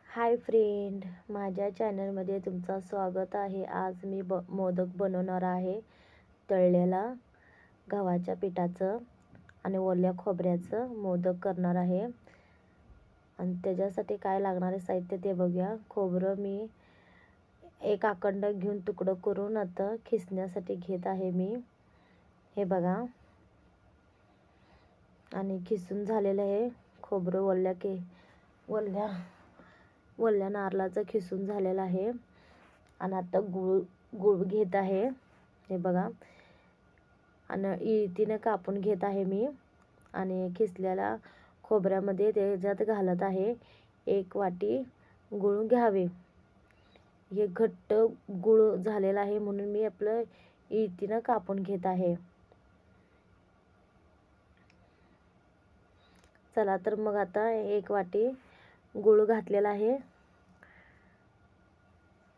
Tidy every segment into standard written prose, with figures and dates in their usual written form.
Hi friend, माझ्या चॅनलमध्ये तुमचं स्वागत आहे. आज मी मोदक बनवणार आहे. तळलेला गव्हाच्या पिठाचं आणि ओल्या खोबऱ्याचं मोदक करणार आहे. आणि त्याच्यासाठी काय लागणारे साहित्य ते बघूया. खोबरं मी एक अखंड घेऊन तुकडं करून आता खिसण्यासाठी घेत आहे मी. हे बघा, आणि खिसून झालेलं आहे खोबरं. वल्ल्या नारळाचं खिसून झालेलं आहे. आणि आता गुळ घेत आहे. हे बघा, आणि इळतीनं कापून घेत आहे मी. आणि खिसलेल्या खोबऱ्यामध्ये त्याच्यात घालत आहे. 1 वाटी गुळ घ्यावे. हे घट्ट गुळ झालेला आहे म्हणून मी आपलं इळतीनं कापून घेत आहे. चला तर मग आता 1 वाटी गुळ घातलेला आहे.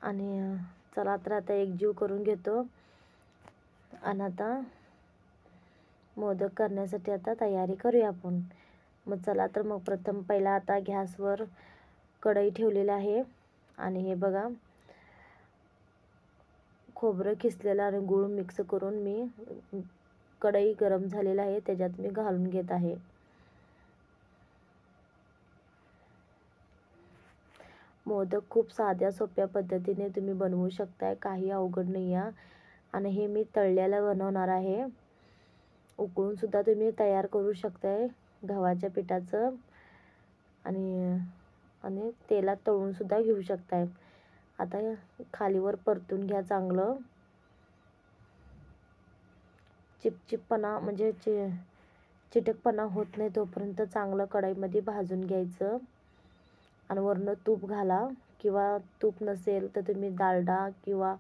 आणि चला तर आता एकजीव करून घेतो. आणि आता मोदक करण्यासाठी आता तयारी करूया आपण. मग चला तर मग प्रथम पहिला आता गॅसवर कढई ठेवलेली आहे. आणि हे बघा, खोबरं खिसलेलं आणि गूळ मिक्स करून मी कढई गरम झालेला आहे त्याच्यात मी घालून घेत आहे. मोदक खूप साध्या सोप्या पद्धतीने तुम्ही बनवू शकताय, काही अवघड नाही आहे. आणि हे मी तळल्याला बनवणार आहे. उकळून सुद्धा तुम्ही तयार करू शकताय गव्हाच्या पिठाचं. आणि तेलात तळून सुद्धा घेऊ शकताय. आता खालीवर परतून घ्या चांगलं. चिपचिपपणा म्हणजे चिटकपणा होत नाही तोपर्यंत चांगलं कढईमध्ये भाजून घ्यायचं. आणि वरनं तूप घाला, किंवा तूप नसेल तर तुम्ही डालडा किंवा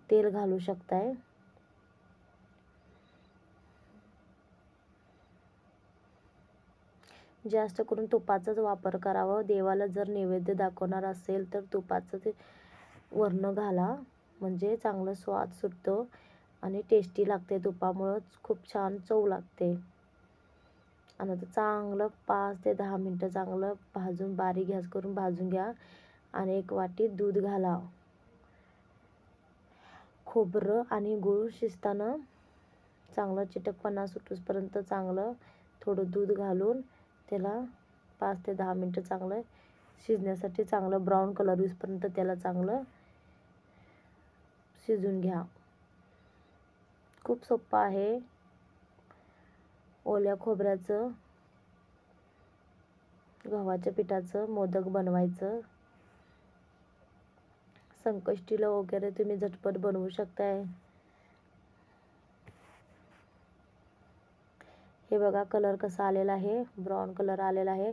तेल घालू शकताय. जास्त करून तुपाचाच वापर करावा. देवाला जर नैवेद्य दाखवणार असेल तर तुपाचं ते वरनं घाला, म्हणजे चांगलं स्वाद सुटतो आणि टेस्टी लागते. तुपामुळं खूप छान चव लागते. आणि आता चांगलं 5 ते 10 मिनटं चांगलं भाजून, बारीक गॅस करून भाजून घ्या. आणि 1 वाटी दूध घाला. खोबरं आणि गूळ शिजताना चांगलं चिटकपणा सुटूपर्यंत चांगलं थोडं दूध घालून त्याला 5 ते 10 मिनटं चांगलं शिजण्यासाठी, चांगलं ब्राऊन कलर येईपर्यंत त्याला चांगलं शिजून घ्या. खूप सोपं आहे ओल्या खोबऱ्याचं गव्हाच्या पिठाचं मोदक बनवायचं. संकष्टीला वगैरे तुम्ही झटपट बनवू शकताय. हे बघा, कलर कसा आलेला आहे, ब्राऊन कलर आलेला आहे.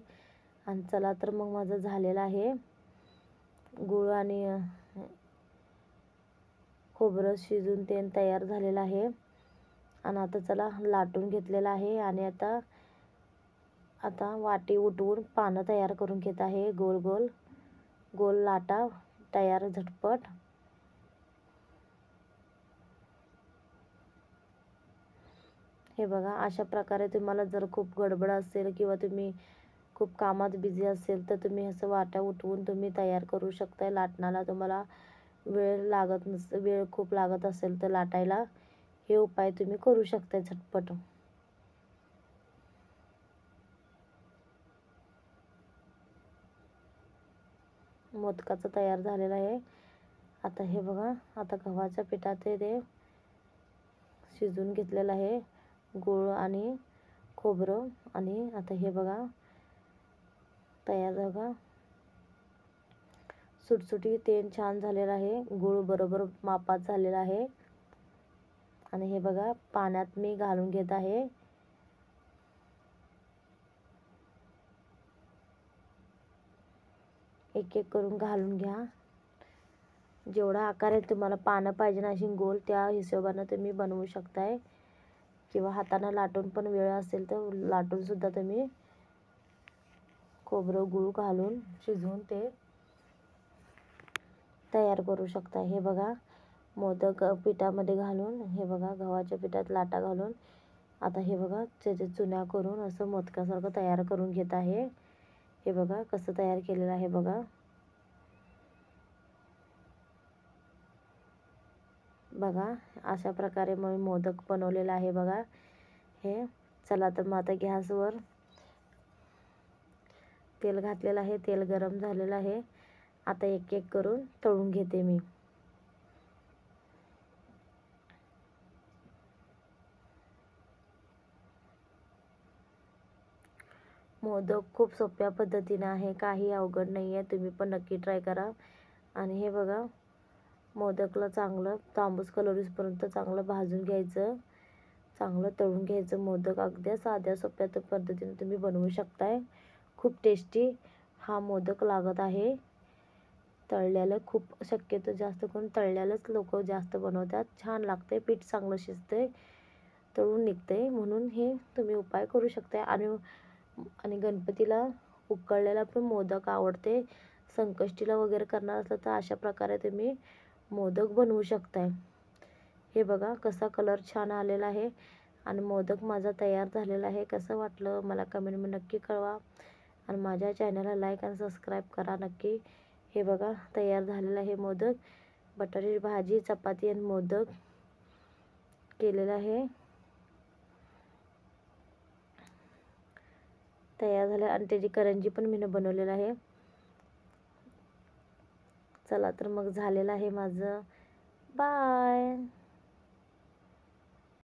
आणि चला तर मग माझं झालेलं आहे. गूळ आणि खोबरं शिजून ते तयार झालेलं आहे. आणि आता चला लाटून घेतलेलं आहे. आणि आता वाटी उठवून पानं तयार करून घेत आहे. गोल गोल गोल लाटा तयार झटपट. हे बघा, अशा प्रकारे तुम्हाला जर खूप गडबड असेल किंवा तुम्ही खूप कामात बिझी असेल तर तुम्ही असं वाट्या उठवून तुम्ही तयार करू शकताय. लाटण्याला तुम्हाला वेळ खूप लागत असेल तर लाटायला हे उपाय तुम्ही करू शकताय झटपट. मोदकाचं तयार झालेलं आहे. आता हे बघा, आता गव्हाच्या पिठात ते शिजून घेतलेलं आहे गूळ आणि खोबरं. आणि आता हे बघा तयार बघा, सुटसुटी तेल छान झालेलं आहे. गूळ बरोबर मापात झालेला आहे. आणि हे बघा, पाण्यात मी घालून घेत आहे. एक एक करून घालून घ्या. जेवढा आकार आहे तुम्हाला पानं पाहिजे ना अशी गोल, त्या हिशोबानं तुम्ही बनवू शकताय. किंवा हातानं लाटून पण वेळ असेल तर लाटून सुद्धा तुम्ही खोबरं गूळ घालून शिजवून ते तयार करू शकता. हे बघा, मोदक पिठामध्ये घालून, हे बघा गव्हाच्या पिठात लाटा घालून आता हे बघा त्याच्या चुन्या करून असं मोदकासारखं तयार करून घेत आहे. हे बघा कसं तयार केलेलं आहे बघा. बघा अशा प्रकारे मी मोदक बनवलेला आहे बघा हे. चला तर मग आता गॅसवर तेल घातलेलं आहे, तेल गरम झालेलं आहे. आता एक एक करून तळून घेते मी. मोदक खूप सोप्या पद्धतीने आहे, काही अवघड नाही आहे. तुम्ही पण नक्की ट्राय करा. आणि हे बघा मोदकला चांगलं तांबूस कलर येईपर्यंत चांगलं भाजून घ्यायचं, चांगलं तळून घ्यायचं. मोदक अगदी साध्या सोप्या पद्धतीने तुम्ही बनवू शकताय. खूप टेस्टी हा मोदक लागत आहे. तळल्याला खूप शक्यतो जास्त करून तळल्यालाच लोक जास्त बनवतात. छान लागते, पीठ चांगलं शिजते, तळून निघते. म्हणून हे तुम्ही उपाय करू शकता. आणि गणपतीला उकळलेला पण मोदक आवडते. संकष्टीला वगैरे करणार असलं तर अशा प्रकारे तुम्ही मोदक बनवू शकताय. हे बघा कसा कलर छान आलेला आहे. आणि मोदक माझा तयार झालेला आहे. कसं वाटलं मला कमेंटमध्ये नक्की कळवा. आणि माझ्या चॅनलला लाईक आणि सबस्क्राईब करा नक्की. हे बघा तयार झालेला आहे मोदक. बटाट्याची भाजी, चपाती आणि मोदक केलेला आहे. तयार झालं आणि त्याची करंजी पण मी बनवलेलं आहे. चला तर मग झालेलं आहे माझं. बाय.